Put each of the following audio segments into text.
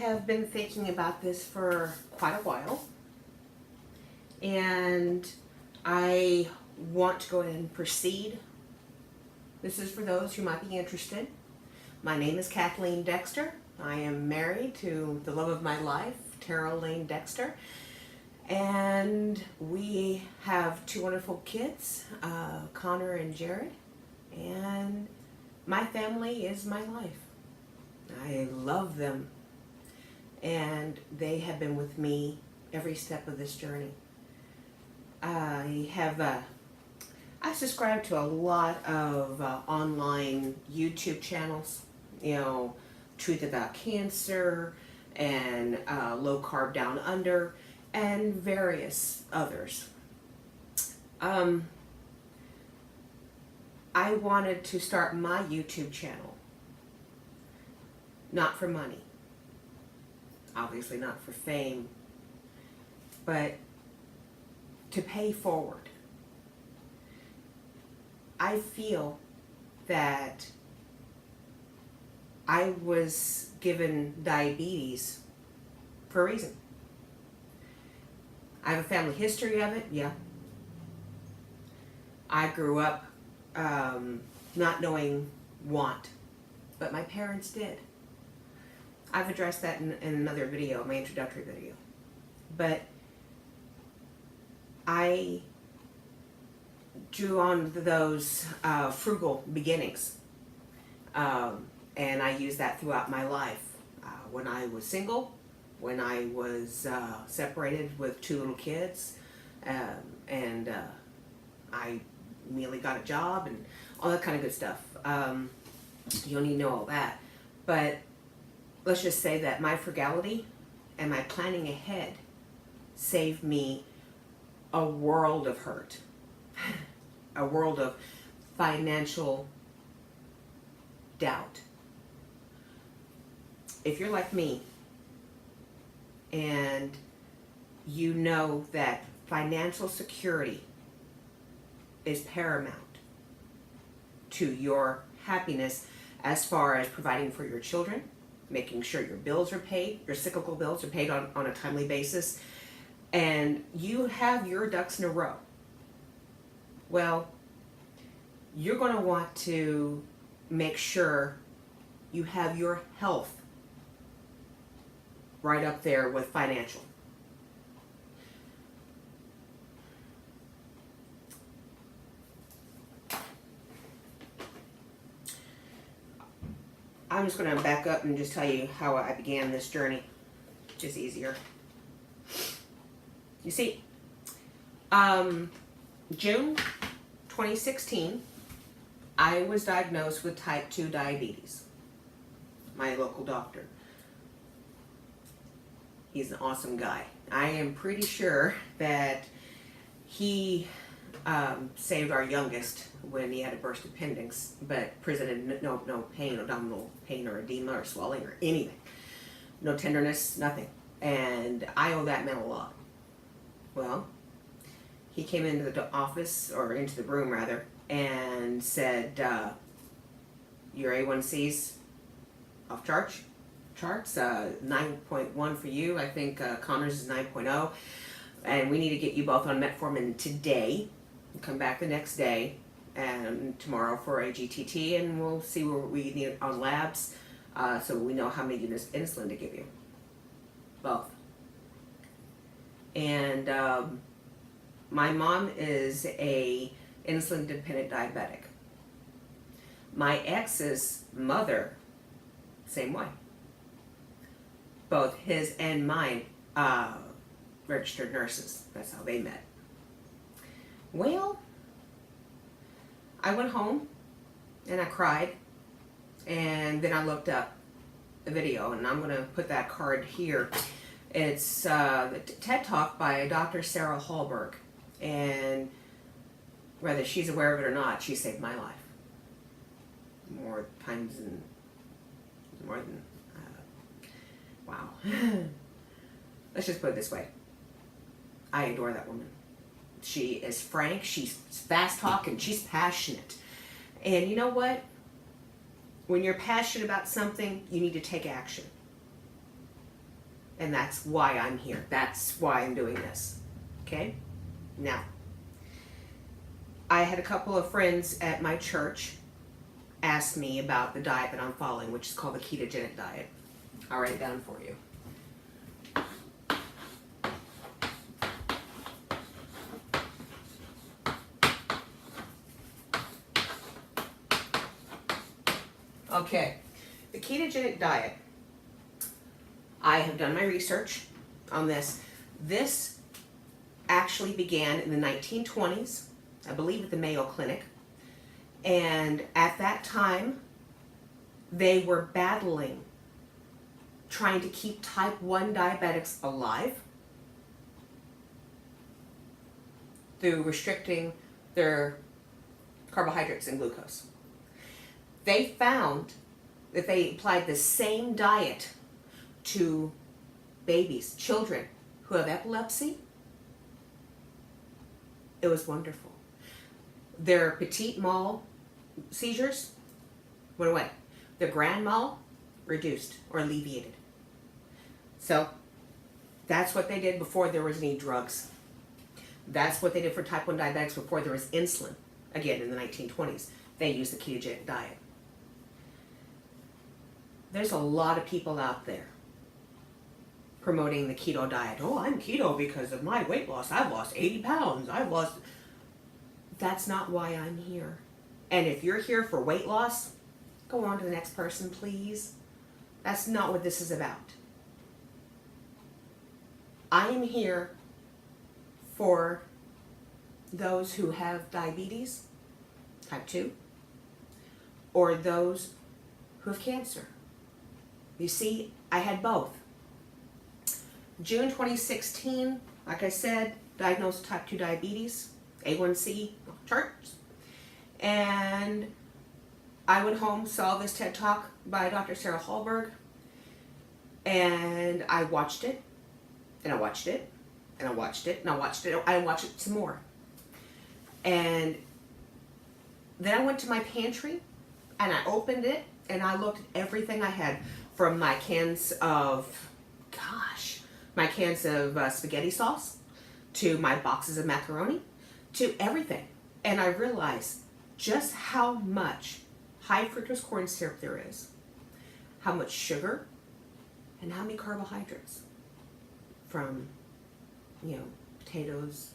have been thinking about this for quite a while, and I want to go ahead and proceed. This is for those who might be interested. My name is Kathleen Dexter. I am married to the love of my life, Tara Lane Dexter, and we have two wonderful kids, Connor and Jared, and my family is my life. I love them, and they have been with me every step of this journey. I subscribe to a lot of online YouTube channels, Truth About Cancer and Low Carb Down Under and various others. I wanted to start my YouTube channel, not for money, obviously not for fame, but to pay forward. I feel that I was given diabetes for a reason. I have a family history of it, yeah. I grew up not knowing want, but my parents did. I've addressed that in another video, my introductory video. But I drew on those frugal beginnings, and I used that throughout my life. When I was single, when I was separated with two little kids, and I immediately got a job and all that kind of good stuff. You don't need to know all that, but let's just say that my frugality and my planning ahead saved me a world of hurt, a world of financial doubt. If you're like me and you know that financial security is paramount to your happiness as far as providing for your children, making sure your bills are paid, your cyclical bills are paid on a timely basis, and you have your ducks in a row, well, you're going to want to make sure you have your health right up there with financial. I'm just going to back up and just tell you how I began this journey. Just easier. You see, June 2016, I was diagnosed with type 2 diabetes. My local doctor. He's an awesome guy. I am pretty sure that he saved our youngest when he had a burst appendix, but presented no pain, abdominal pain or edema or swelling or anything. No tenderness, nothing. And I owe that man a lot. Well, he came into the office, or into the room rather, and said, your A1C's off charts, 9.1 for you. I think Connor's is 9.0. And we need to get you both on metformin today. Come back the next day and tomorrow for a GTT, and we'll see where we need on labs, so we know how many units of insulin to give you. Both. And my mom is a insulin dependent diabetic. My ex's mother, same way. Both his and mine registered nurses. That's how they met. Well, I went home and I cried, and then I looked up the video, and I'm going to put that card here. It's the TED Talk by Dr. Sarah Hallberg, and whether she's aware of it or not, she saved my life more than wow. Let's just put it this way. I adore that woman. She is frank, she's fast talking, she's passionate. And you know what? When you're passionate about something, you need to take action. And that's why I'm here. That's why I'm doing this. Okay? Now, I had a couple of friends at my church ask me about the diet that I'm following, which is called the ketogenic diet. I'll write it down for you. Okay, the ketogenic diet. I have done my research on this. This actually began in the 1920s, I believe at the Mayo Clinic. And at that time, they were battling, trying to keep type 1 diabetics alive through restricting their carbohydrates and glucose. They found that they applied the same diet to babies, children who have epilepsy. It was wonderful. Their petit mal seizures went away. Their grand mal reduced or alleviated. So that's what they did before there was any drugs. That's what they did for type 1 diabetics before there was insulin. Again, in the 1920s, they used the ketogenic diet. There's a lot of people out there promoting the keto diet. Oh, I'm keto because of my weight loss. I've lost 80 pounds. That's not why I'm here. And if you're here for weight loss, go on to the next person, please. That's not what this is about. I am here for those who have diabetes, type 2, or those who have cancer. You see, I had both. June 2016, like I said, diagnosed with type 2 diabetes, A1C charts. And I went home, saw this TED Talk by Dr. Sarah Hallberg, and I watched it, and I watched it, and I watched it, and I watched it, I watched it some more. And then I went to my pantry, and I opened it, and I looked at everything I had, from my cans of, spaghetti sauce, to my boxes of macaroni, to everything. And I realized just how much high fructose corn syrup there is, how much sugar, and how many carbohydrates from, potatoes,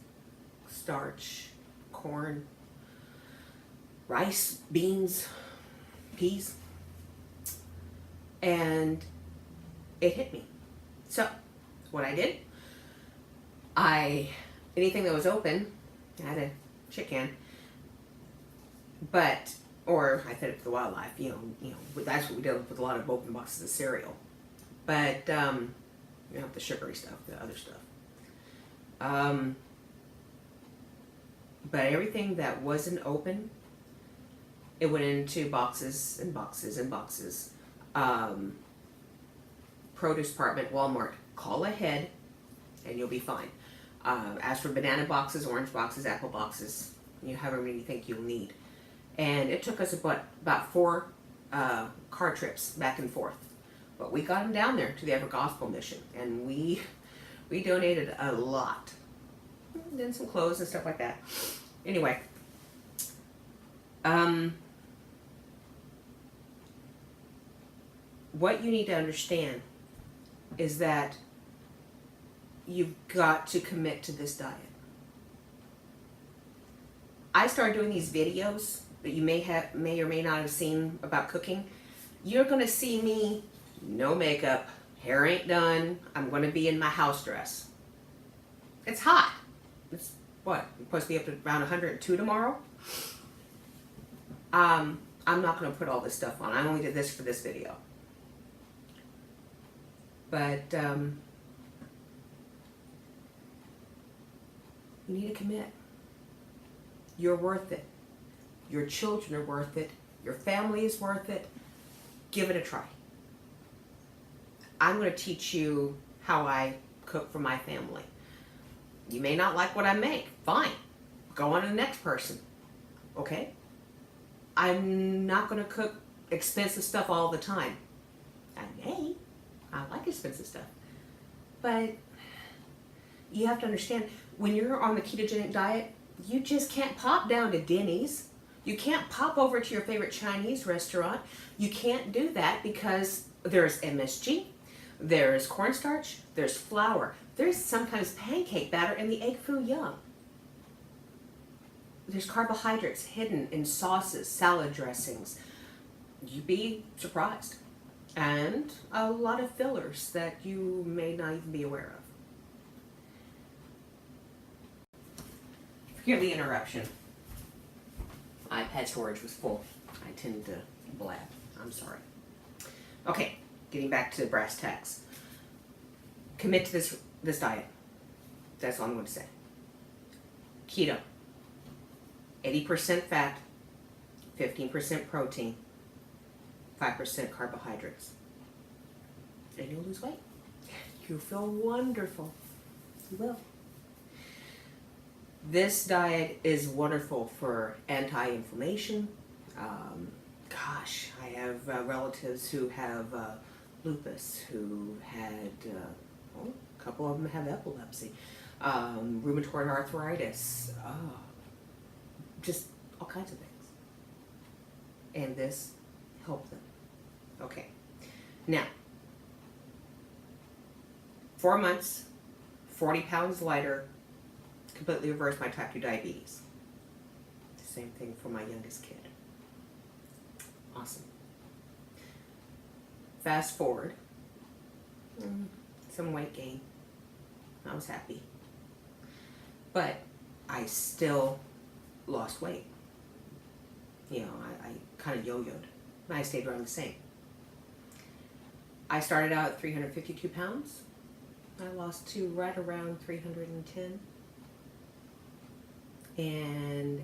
starch, corn, rice, beans, peas. And it hit me. So what I did, anything that was open, I had a shit can, or I fed it to the wildlife, that's what we did with a lot of open boxes of cereal. But, the sugary stuff, the other stuff. But everything that wasn't open, it went into boxes and boxes and boxes. Produce department, Walmart, call ahead and you'll be fine. As for banana boxes, orange boxes, apple boxes, however many you think you'll need. And it took us about 4 car trips back and forth. But we got them down there to the Ever Gospel Mission, and we donated a lot. Then some clothes and stuff like that. Anyway, what you need to understand is that you've got to commit to this diet. I started doing these videos that you may or may not have seen about cooking. You're going to see me, no makeup, hair ain't done. I'm going to be in my house dress. It's hot. It's what? I'm supposed to be up to around 102 tomorrow. I'm not going to put all this stuff on. I only did this for this video. But you need to commit. You're worth it. Your children are worth it. Your family is worth it. Give it a try. I'm going to teach you how I cook for my family. You may not like what I make. Fine. Go on to the next person. Okay? I'm not going to cook expensive stuff all the time. I may. I like expensive stuff. But you have to understand, when you're on the ketogenic diet, you just can't pop down to Denny's. You can't pop over to your favorite Chinese restaurant. You can't do that because there's MSG, there's cornstarch, there's flour, there's sometimes pancake batter in the egg foo young. There's carbohydrates hidden in sauces, salad dressings. You'd be surprised. And a lot of fillers that you may not even be aware of. Forgive the interruption. iPad storage was full. I tend to blab. I'm sorry. Okay, getting back to brass tacks. Commit to this diet. That's all I'm going to say. Keto. 80% fat, 15% protein, 5% carbohydrates. And you'll lose weight. You'll feel wonderful. You will. This diet is wonderful for anti-inflammation. I have relatives who have lupus, who had, a couple of them have epilepsy, rheumatoid arthritis, just all kinds of things. And this helped them. Okay. Now, 4 months, 40 pounds lighter, completely reversed my type 2 diabetes. Same thing for my youngest kid. Awesome. Fast forward, some weight gain. I was happy. But I still lost weight. You know, I kind of yo-yoed. I stayed around the same. I started out at 352 pounds. I lost to right around 310. And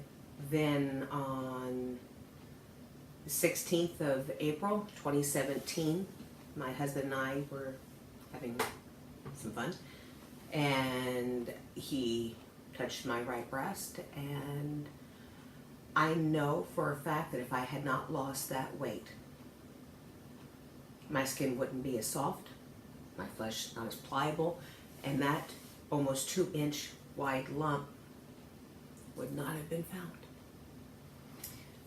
then on the 16th of April, 2017, my husband and I were having some fun. And he touched my right breast, and I know for a fact that if I had not lost that weight, my skin wouldn't be as soft, my flesh not as pliable, and that almost 2-inch wide lump would not have been found.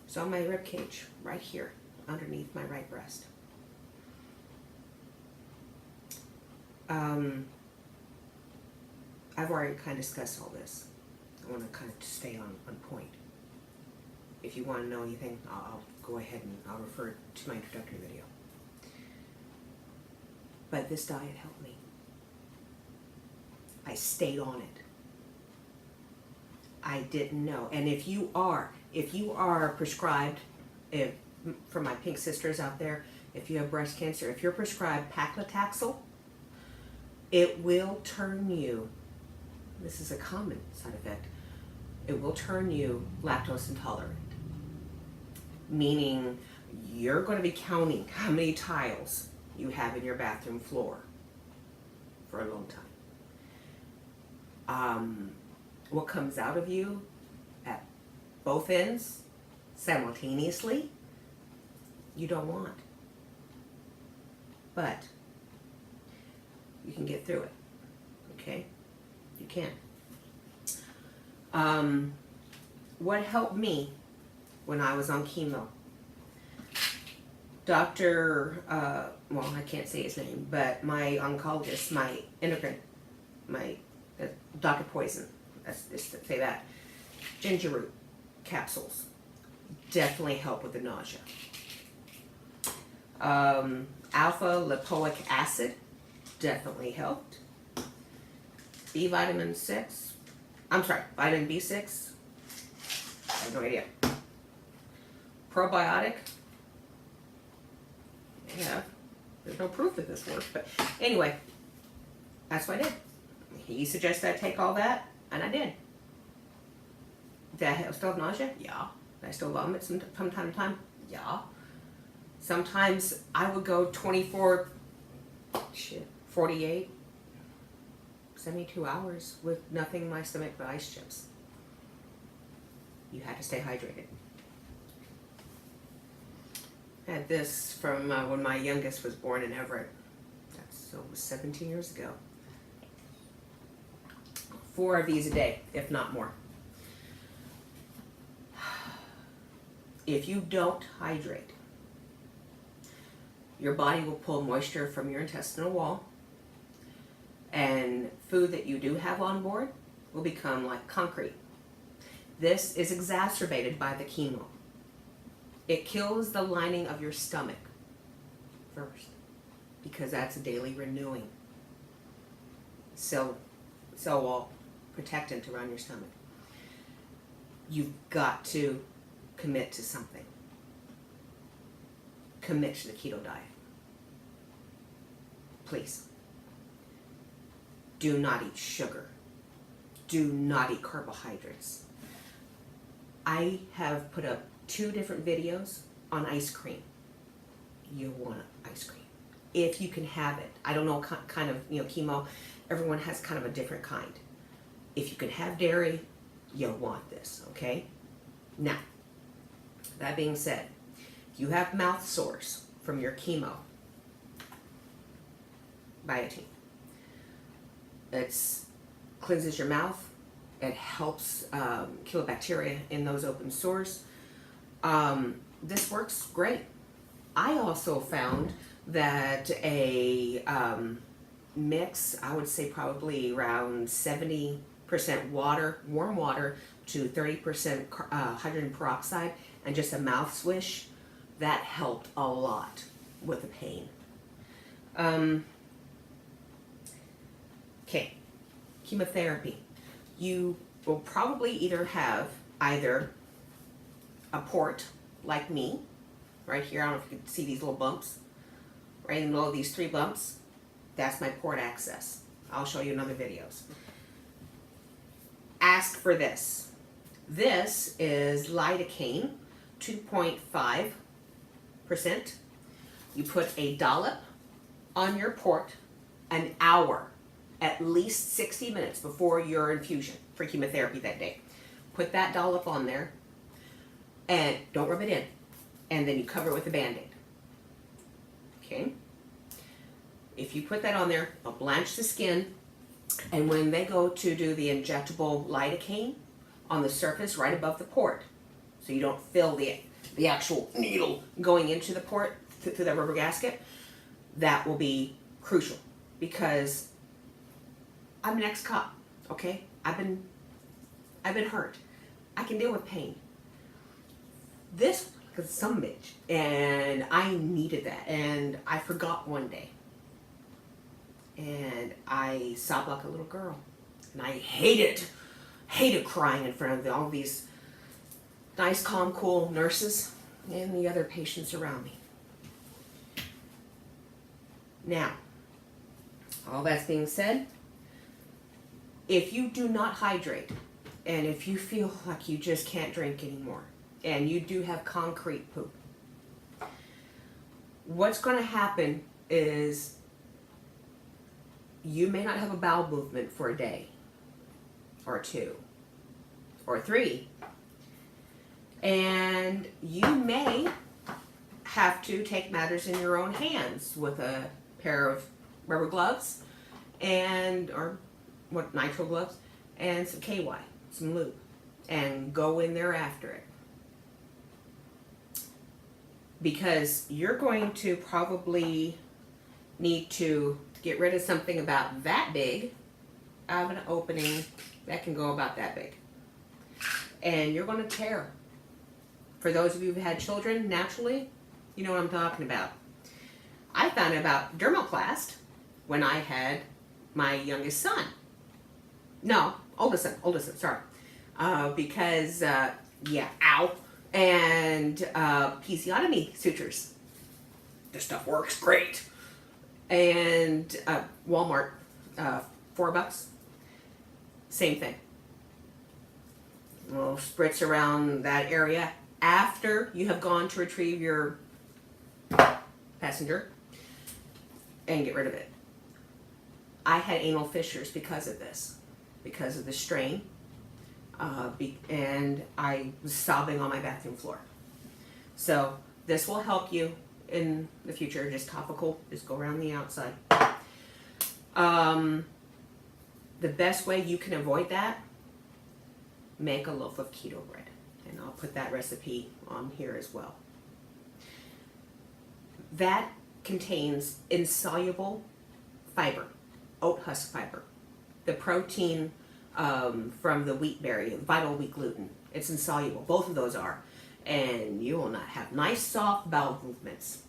So my rib cage, right here, underneath my right breast. I've already kind of discussed all this. I want to kind of stay on point. If you want to know anything, I'll go ahead and I'll refer to my introductory video. But this diet helped me. I stayed on it. I didn't know. And if you are prescribed, for my pink sisters out there, if you have breast cancer, if you're prescribed paclitaxel, it will turn you, this is a common side effect, it will turn you lactose intolerant. Meaning you're going to be counting how many tiles you have in your bathroom floor for a long time. What comes out of you at both ends simultaneously, you don't want. But you can get through it. Okay? You can. What helped me when I was on chemo? Dr. Well, I can't say his name, but my oncologist, my endocrine, Dr. Poison, let's just say that, ginger root capsules definitely help with the nausea. Alpha lipoic acid definitely helped. vitamin B6, I have no idea. Probiotic, yeah, there's no proof that this works, but anyway, that's what I did. He suggested I take all that, and I did. Did I still have nausea? Yeah. Did I still vomit from time to time? Yeah. Sometimes I would go 48, 72 hours with nothing in my stomach but ice chips. You had to stay hydrated. I had this from when my youngest was born in Everett. That was 17 years ago. 4 of these a day, if not more. If you don't hydrate, your body will pull moisture from your intestinal wall, and food that you do have on board will become like concrete. This is exacerbated by the chemo. It kills the lining of your stomach first, because that's a daily renewing cell wall protectant around your stomach. You've got to commit to something. Commit to the keto diet. Please. Do not eat sugar. Do not eat carbohydrates. I have put up 2 different videos on ice cream. You want ice cream if you can have it. I don't know what kind of chemo. Everyone has kind of a different kind. If you can have dairy, you'll want this, okay? Now, that being said, if you have mouth sores from your chemo, biotin. It cleanses your mouth. It helps kill bacteria in those open sores. This works great. I also found that a mix, I would say probably around 70% water, warm water, to 30% hydrogen peroxide, and just a mouth swish, that helped a lot with the pain. Okay, chemotherapy. You will probably either have a port like me, right here. I don't know if you can see these little bumps, right in the middle of these 3 bumps. That's my port access. I'll show you in other videos. Ask for this. This is lidocaine, 2.5%. You put a dollop on your port an hour, at least 60 minutes before your infusion for chemotherapy that day. Put that dollop on there and don't rub it in. And then you cover it with a Band-Aid. Okay? If you put that on there, it'll blanch the skin. And when they go to do the injectable lidocaine on the surface right above the port, so you don't feel the actual needle going into the port through the rubber gasket, that will be crucial, because I'm an ex-cop, okay? I've been hurt. I can deal with pain. This was some bitch, and I needed that, and I forgot one day. And I sobbed like a little girl. And I hated crying in front of all these nice, calm, cool nurses and the other patients around me. Now, all that's being said, if you do not hydrate, and if you feel like you just can't drink anymore, and you do have concrete poop, what's going to happen is you may not have a bowel movement for a day, or 2, or 3, and you may have to take matters in your own hands with a pair of rubber gloves or nitrile gloves and some KY, some lube, and go in there after it. Because you're going to probably need to get rid of something about that big. I have an opening that can go about that big. And you're going to tear. For those of you who've had children naturally, you know what I'm talking about. I found out about dermoplast when I had my youngest son. No, oldest son, sorry. Because, ow. And episiotomy sutures. This stuff works great. And Walmart, $4. Same thing. We'll spritz around that area after you have gone to retrieve your passenger and get rid of it. I had anal fissures because of this, because of the strain, and I was sobbing on my bathroom floor. So this will help you in the future. Just topical, just go around the outside. The best way you can avoid that, make a loaf of keto bread. And I'll put that recipe on here as well. That contains insoluble fiber, oat husk fiber, the protein from the wheat berry, vital wheat gluten. It's insoluble. Both of those are. And you will not have nice, soft bowel movements.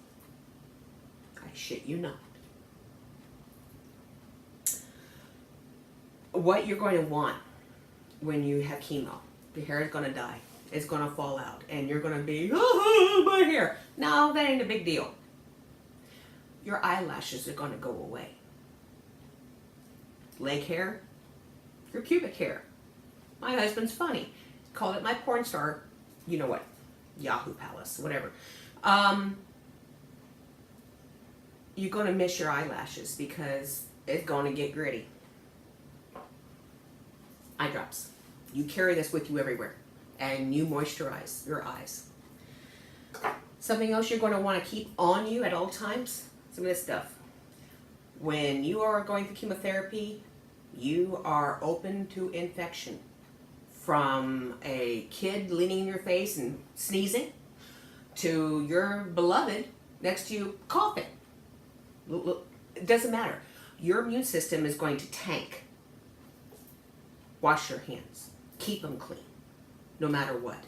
I shit you not. What you're going to want when you have chemo, your hair is going to die. It's going to fall out. And you're going to be, oh, my hair. No, that ain't a big deal. Your eyelashes are going to go away. Leg hair, your pubic hair. My husband's funny. Called it my porn star, you know what, Yahoo Palace, whatever. You're going to miss your eyelashes because it's going to get gritty. Eye drops. You carry this with you everywhere. And you moisturize your eyes. Something else you're going to want to keep on you at all times, some of this stuff. When you are going through chemotherapy, you are open to infection. From a kid leaning in your face and sneezing, to your beloved next to you coughing. It doesn't matter. Your immune system is going to tank. Wash your hands. Keep them clean, no matter what.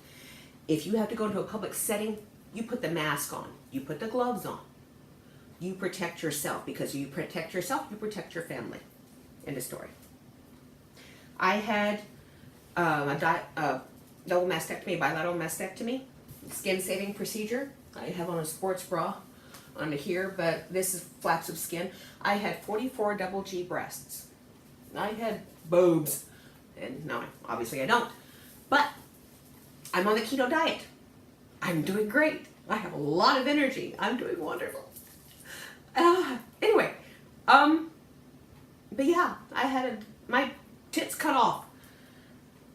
If you have to go into a public setting, you put the mask on. You put the gloves on. You protect yourself, because you protect yourself, you protect your family. End of story. I had a double mastectomy, bilateral mastectomy, skin-saving procedure. I have on a sports bra under here, but this is flaps of skin. I had 44 double G breasts. I had boobs, and no, obviously I don't. But I'm on the keto diet. I'm doing great. I have a lot of energy. I'm doing wonderful. Anyway, but yeah, I had my tits cut off.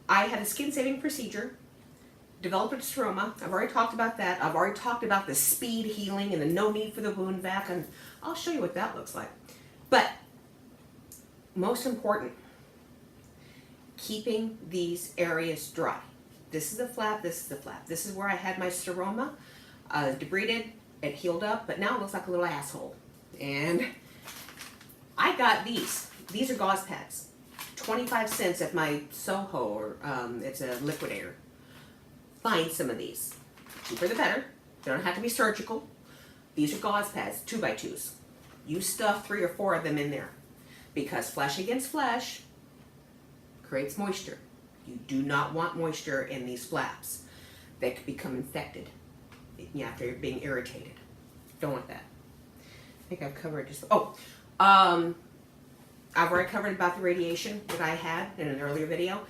I had a skin-saving procedure, developed a stroma. I've already talked about that. I've already talked about the speed healing and the no need for the wound vac, and I'll show you what that looks like. But most important, keeping these areas dry. This is the flap, this is the flap. This is where I had my seroma, debrided, it healed up, but now it looks like a little asshole. And I got these. These are gauze pads. 25 cents at my Soho, or it's a liquidator. Find some of these. Cheaper the better. They don't have to be surgical. These are gauze pads, 2x2s. You stuff 3 or 4 of them in there, because flesh against flesh creates moisture. You do not want moisture in these flaps. They could become infected after being irritated. Don't want that. I think I've covered just, I've already covered about the radiation that I had in an earlier video.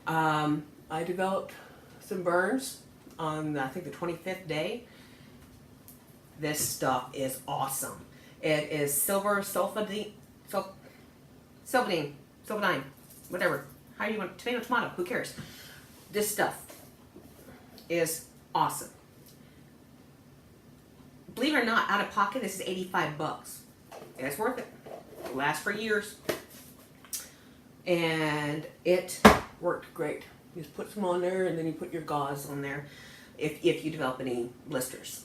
I developed some burns on, I think, the 25th day. This stuff is awesome. It is silver sulfidine, whatever. How do you want, tomato, who cares? This stuff is awesome. Believe it or not, out of pocket, this is 85 bucks. And it's worth it. It'll last for years. And it worked great. You just put some on there, and then you put your gauze on there if you develop any blisters.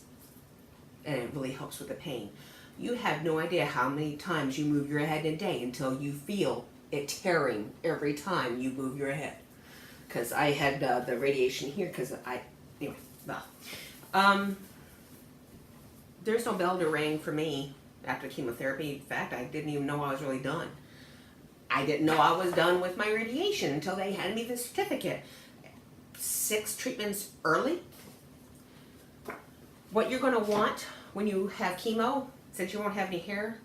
And it really helps with the pain. You have no idea how many times you move your head in a day until you feel it tearing every time you move your head. Because I had the radiation here, because anyway, there's no bell to ring for me after chemotherapy. In fact, I didn't even know I was really done. I didn't know I was done with my radiation until they handed me the certificate. 6 treatments early. What you're going to want when you have chemo, since you won't have any hair.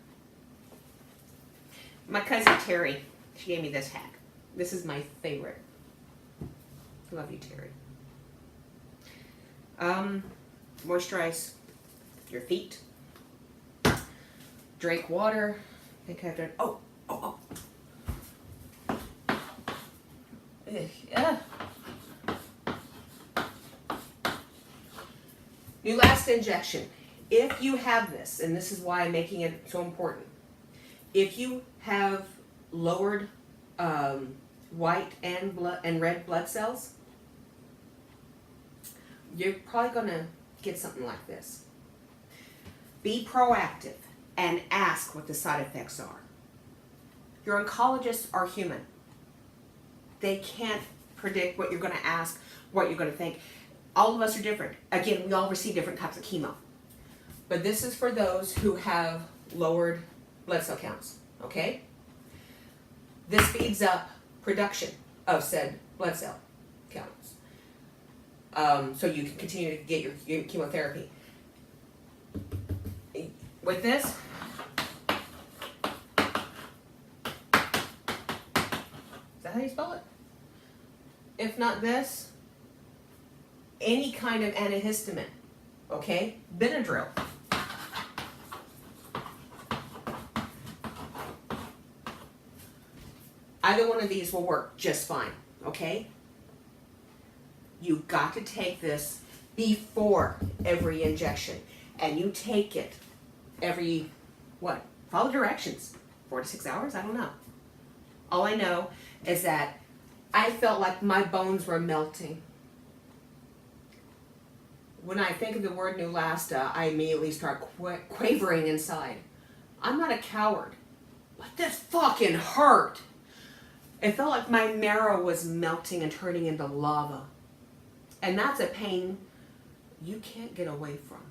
My cousin Terry, she gave me this hack. This is my favorite. Love you, Terry. Moisturize your feet. Drink water. I think I've done. Yeah. Neulasta injection. If you have this, and this is why I'm making it so important, if you have lowered white and red blood cells, you're probably going to get something like this. Be proactive and ask what the side effects are. Your oncologists are human. They can't predict what you're going to ask, what you're going to think. All of us are different. Again, we all receive different types of chemo. But this is for those who have lowered blood cell counts, okay? This speeds up production of said blood cell counts. So you can continue to get your chemotherapy. With this, is that how you spell it? If not this, any kind of antihistamine, okay? Benadryl. Either one of these will work just fine, okay? You've got to take this before every injection, and you take it every, follow directions, 4 to 6 hours, I don't know. All I know is that I felt like my bones were melting. When I think of the word Neulasta, I immediately start quavering inside. I'm not a coward, but this fucking hurt. It felt like my marrow was melting and turning into lava. And that's a pain you can't get away from.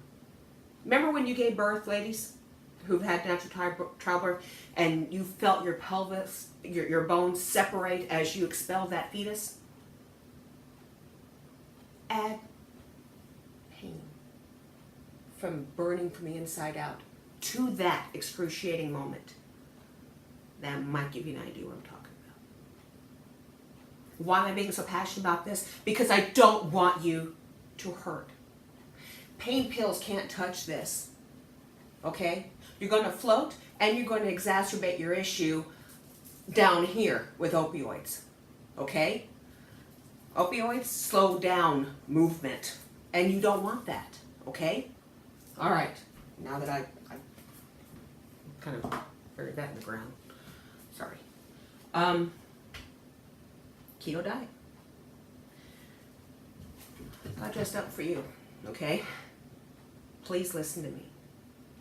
Remember when you gave birth, ladies, who've had natural childbirth, and you felt your pelvis, your bones separate as you expelled that fetus? Add pain from burning from the inside out to that excruciating moment. That might give you an idea what I'm talking about. Why am I being so passionate about this? Because I don't want you to hurt. Pain pills can't touch this, okay? You're going to float and you're going to exacerbate your issue down here with opioids, okay? Opioids slow down movement, and you don't want that, okay? All right, now that I kind of buried that in the ground, sorry. Keto diet. I dressed up for you, okay? Please listen to me.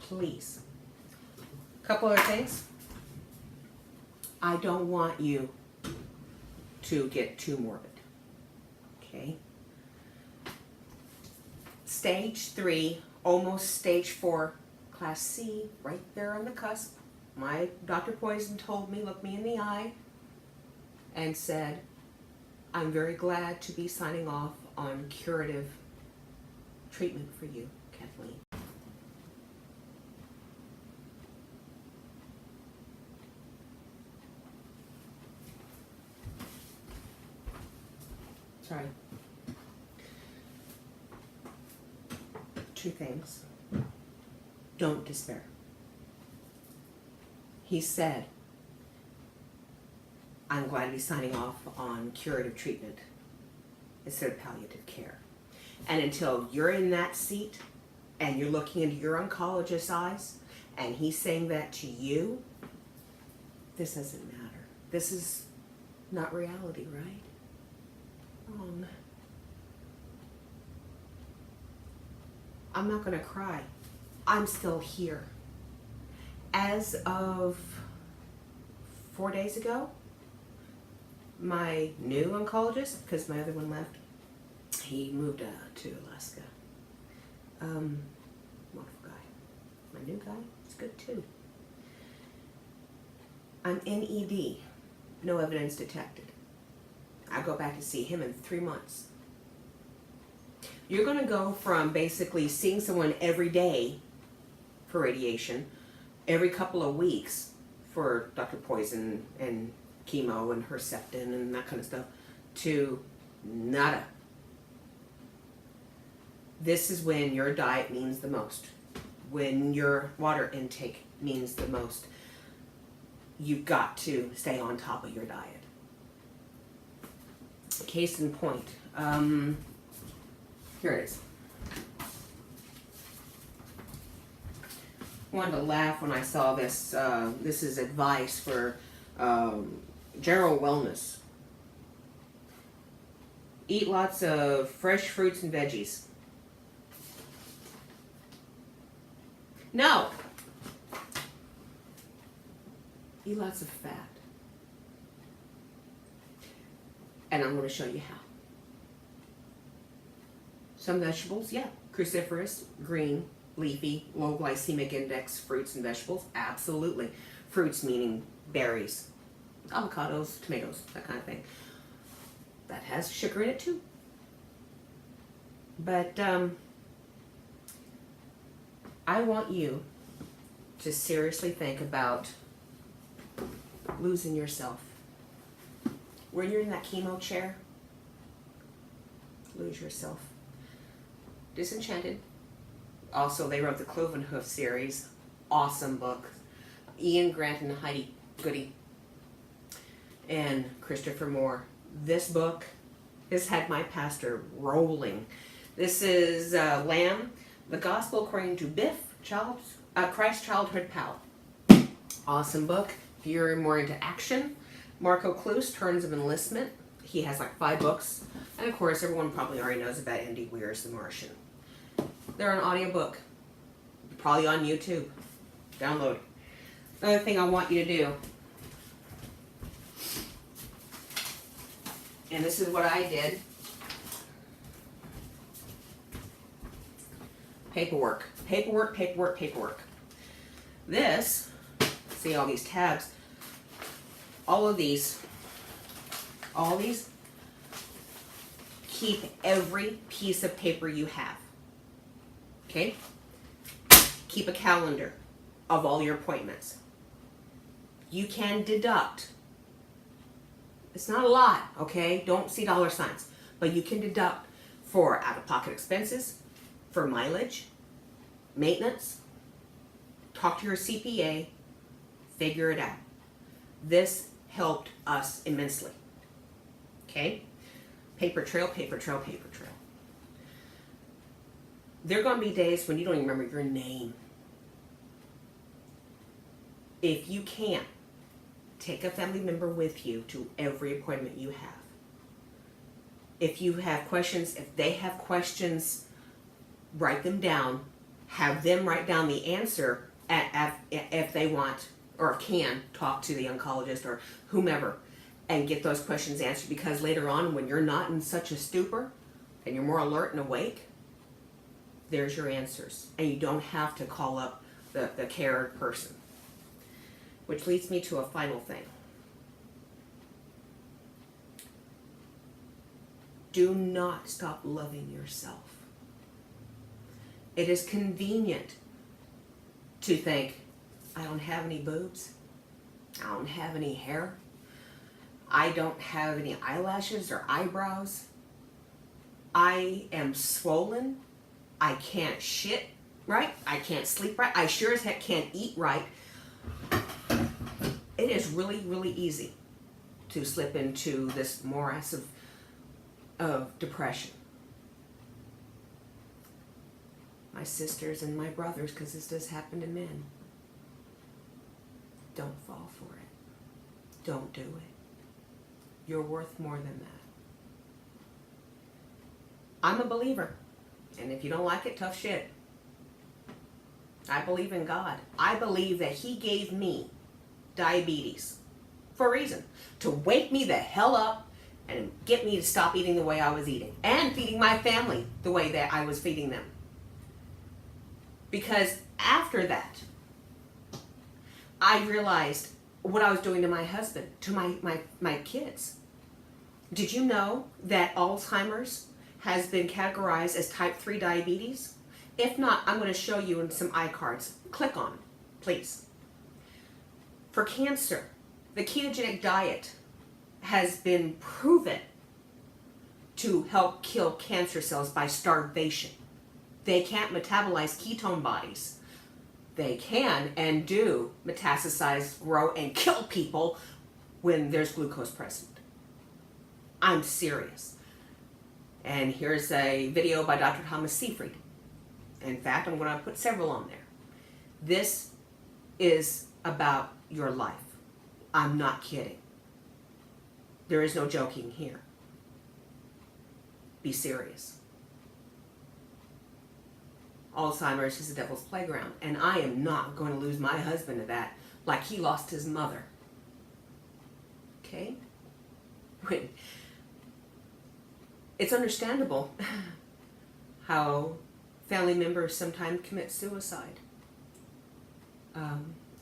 Please. Couple other things. I don't want you to get too morbid, okay? Stage 3, almost stage 4, class C, right there on the cusp. My Dr. Poison told me, looked me in the eye, and said, I'm very glad to be signing off on curative treatment for you, Kathleen. Sorry. 2 things. Don't despair. He said, I'm glad to be signing off on curative treatment instead of palliative care. And until you're in that seat and you're looking into your oncologist's eyes and he's saying that to you, this doesn't matter. This is not reality, right? I'm not going to cry. I'm still here. As of 4 days ago, my new oncologist, because my other one left, he moved to Alaska. Wonderful guy. My new guy is good too. I'm in ED. No evidence detected. I go back to see him in 3 months. You're going to go from basically seeing someone every day for radiation, every couple of weeks for Dr. Poison and chemo and Herceptin and that kind of stuff, to nada. This is when your diet means the most, when your water intake means the most. You've got to stay on top of your diet. Case in point, here it is. Wanted to laugh when I saw this. This is advice for general wellness. Eat lots of fresh fruits and veggies. No. Eat lots of fat. And I'm going to show you how. Some vegetables, yeah. Cruciferous, green, leafy, low glycemic index fruits and vegetables, absolutely. Fruits meaning berries, avocados, tomatoes, that kind of thing. That has sugar in it too. But I want you to seriously think about losing yourself. When you're in that chemo chair, lose yourself. Disenchanted. Also, they wrote the Cloven Hoof series. Awesome book. Ian Grant and Heidi Goody. And Christopher Moore. This book has had my pastor rolling. This is Lamb, The Gospel According to Biff, Christ's Childhood Pal. Awesome book. If you're more into action, Marco Cluse, Terms of Enlistment. He has like 5 books. And of course, everyone probably already knows about Andy Weir's The Martian. They're an audiobook. Probably on YouTube. Download. Another thing I want you to do, and this is what I did. Paperwork. Paperwork, paperwork, paperwork. This, see all these tabs, all these, keep every piece of paper you have. Okay? Keep a calendar of all your appointments. You can deduct. It's not a lot, okay? Don't see dollar signs. But you can deduct for out-of-pocket expenses, for mileage, maintenance. Talk to your CPA. Figure it out. This helped us immensely. Okay? Paper trail, paper trail, paper trail. There are going to be days when you don't even remember your name. If you can, take a family member with you to every appointment you have. If you have questions, if they have questions, write them down. Have them write down the answer if they want or can talk to the oncologist or whomever and get those questions answered, because later on when you're not in such a stupor and you're more alert and awake, there's your answers. And you don't have to call up the care person. Which leads me to a final thing. Do not stop loving yourself. It is convenient to think, I don't have any boobs. I don't have any hair. I don't have any eyelashes or eyebrows. I am swollen. I can't shit right. I can't sleep right. I sure as heck can't eat right. It is really, really easy to slip into this morass of depression. My sisters and my brothers, because this does happen to men, don't fall for it. Don't do it. You're worth more than that. I'm a believer. And if you don't like it, tough shit. I believe in God. I believe that He gave me diabetes for a reason. To wake me the hell up and get me to stop eating the way I was eating. And feeding my family the way that I was feeding them. Because after that, I realized what I was doing to my husband, to my kids. Did you know that Alzheimer's has been categorized as type 3 diabetes? If not, I'm going to show you in some iCards. Click on, please. For cancer, the ketogenic diet has been proven to help kill cancer cells by starvation. They can't metabolize ketone bodies. They can and do metastasize, grow, and kill people when there's glucose present. I'm serious. And here's a video by Dr. Thomas Seyfried. In fact, I'm going to put several on there. This is about your life. I'm not kidding. There is no joking here. Be serious. Alzheimer's is the devil's playground, and I am not going to lose my husband to that like he lost his mother. Okay? It's understandable how family members sometimes commit suicide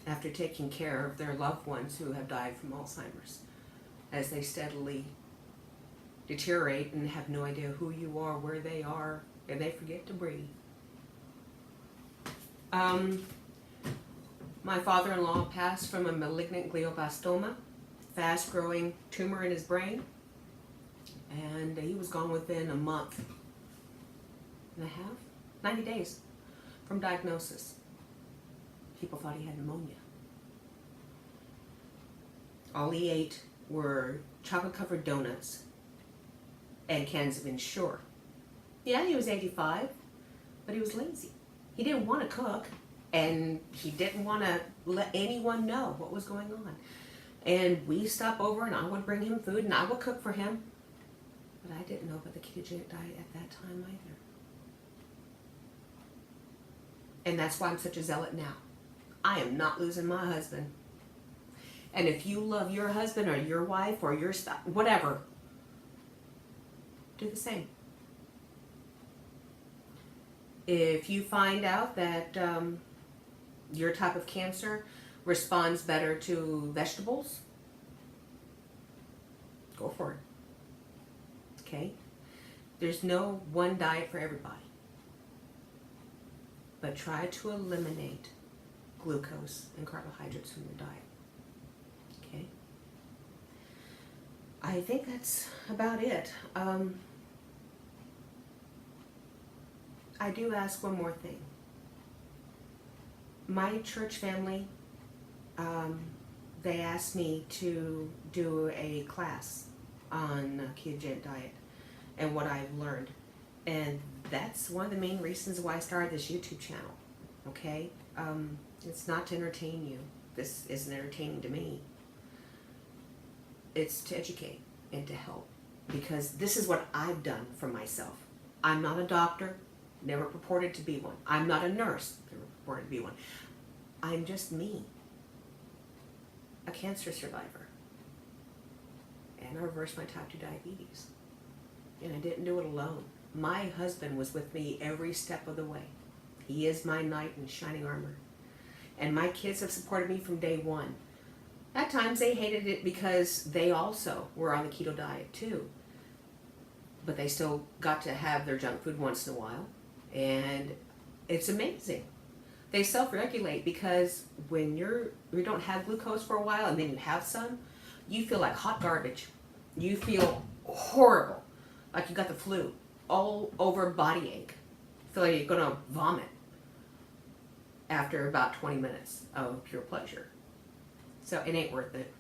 after taking care of their loved ones who have died from Alzheimer's, as they steadily deteriorate and have no idea who you are, where they are, and they forget to breathe. My father-in-law passed from a malignant glioblastoma, fast-growing tumor in his brain, and he was gone within a month and a half, 90 days from diagnosis. People thought he had pneumonia. All he ate were chocolate-covered donuts and cans of Ensure. Yeah, he was 85, but he was lazy. He didn't want to cook, and he didn't want to let anyone know what was going on. And we stop over, and I would bring him food, and I would cook for him. But I didn't know about the ketogenic diet at that time either. And that's why I'm such a zealot now. I am not losing my husband. And if you love your husband or your wife or your spouse, whatever, do the same. If you find out that your type of cancer responds better to vegetables, go for it. Okay? There's no one diet for everybody. But try to eliminate glucose and carbohydrates from your diet. Okay? I think that's about it. I do ask one more thing. My church family, they asked me to do a class on ketogenic diet and what I've learned. And that's one of the main reasons why I started this YouTube channel. Okay? It's not to entertain you. This isn't entertaining to me. It's to educate and to help. Because this is what I've done for myself. I'm not a doctor. Never purported to be one. I'm not a nurse. Never purported to be one. I'm just me. A cancer survivor. And I reversed my type 2 diabetes. And I didn't do it alone. My husband was with me every step of the way. He is my knight in shining armor. And my kids have supported me from day one. At times they hated it because they also were on the keto diet too. But they still got to have their junk food once in a while. And it's amazing. They self-regulate because when you don't have glucose for a while and then you have some, you feel like hot garbage. You feel horrible, like you got the flu, all over body ache. Feel like you're gonna vomit after about 20 minutes of pure pleasure. So it ain't worth it.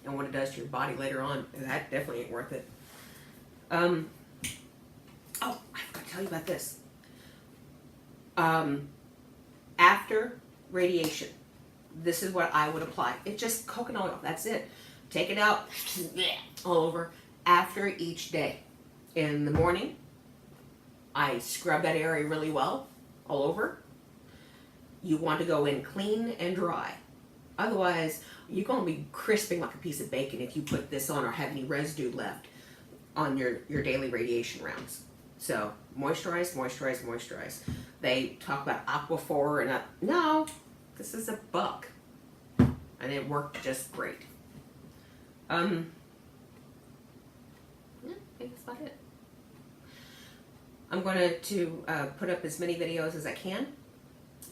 And what it does to your body later on, that definitely ain't worth it. Oh, I forgot to tell you about this. After radiation, this is what I would apply. It's just coconut oil. That's it. Take it out all over after each day. In the morning, I scrub that area really well, all over. You want to go in clean and dry. Otherwise, you're going to be crisping like a piece of bacon if you put this on or have any residue left on your daily radiation rounds. So, moisturize, moisturize, moisturize. They talk about Aquaphor and no, this is a buck. And it worked just great. Yeah, I think that's about it. I'm going to put up as many videos as I can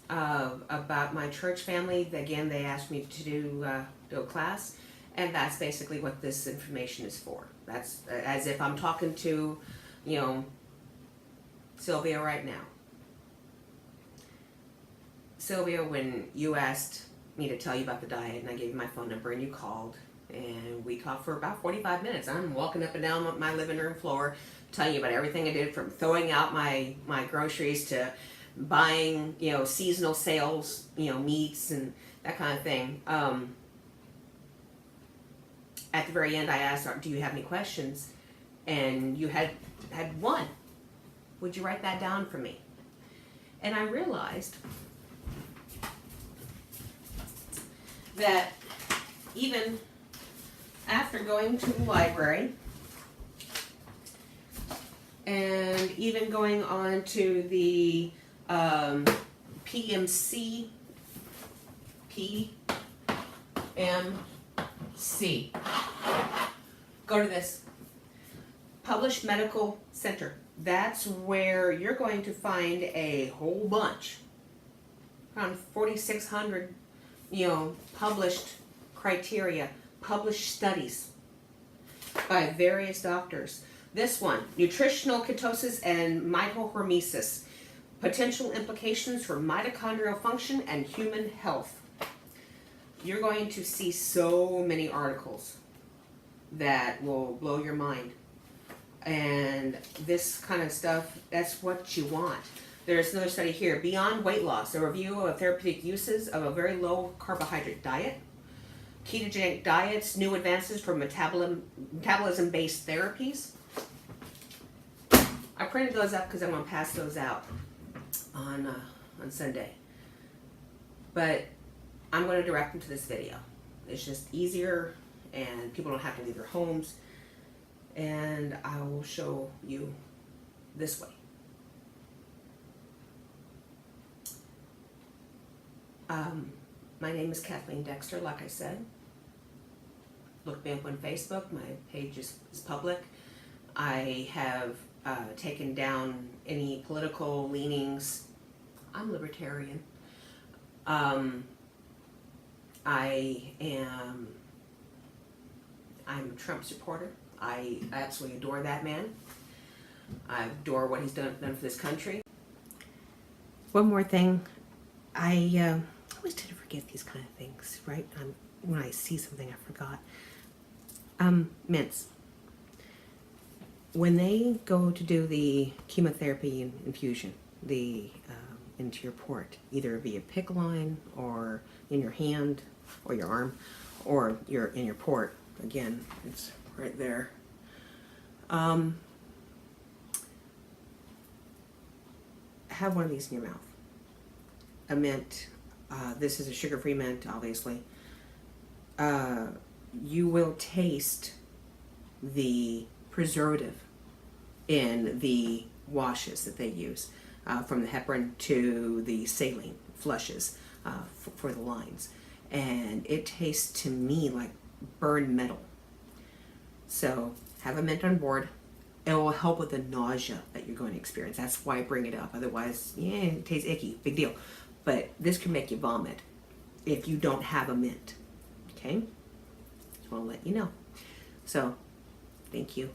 about my church family. Again, they asked me to do a class, and that's basically what this information is for. That's as if I'm talking to, Sylvia right now. Sylvia, when you asked me to tell you about the diet, and I gave you my phone number, and you called, and we talked for about 45 minutes. I'm walking up and down my living room floor, telling you about everything I did, from throwing out my groceries to buying, seasonal sales, meats and that kind of thing. at the very end I asked, do you have any questions? And you had one. Would you write that down for me? And I realized that even after going to the library and even going on to the PMC, go to this, Published Medical Center. That's where you're going to find a whole bunch, around 4,600, published criteria, published studies by various doctors. This one, nutritional ketosis and mitohormesis, potential implications for mitochondrial function and human health. You're going to see so many articles that will blow your mind. And this kind of stuff, that's what you want. There's another study here, Beyond Weight Loss, a review of therapeutic uses of a very low carbohydrate diet, ketogenic diets, new advances for metabolism-based therapies. I printed those up because I'm going to pass those out on Sunday. But I'm going to direct them to this video. It's just easier and people don't have to leave their homes. And I will show you this way. My name is Kathleen Dexter, like I said. Look me up on Facebook. My page is public. I have taken down any political leanings. I'm libertarian. I'm a Trump supporter. I absolutely adore that man. I adore what he's done for this country. One more thing. I always tend to forget these kind of things, right? When I see something, I forgot. Mints. When they go to do the chemotherapy infusion, into your port, either via PICC line or in your hand or your arm, or in your port. Again, it's right there. Have one of these in your mouth. A mint. This is a sugar-free mint, obviously. You will taste the preservative in the washes that they use, from the heparin to the saline flushes for the lines. And it tastes to me like burned metal. So have a mint on board. It will help with the nausea that you're going to experience. That's why I bring it up. Otherwise, it tastes icky. Big deal. But this can make you vomit if you don't have a mint. Okay? Just want to let you know. So, thank you.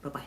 Bye-bye.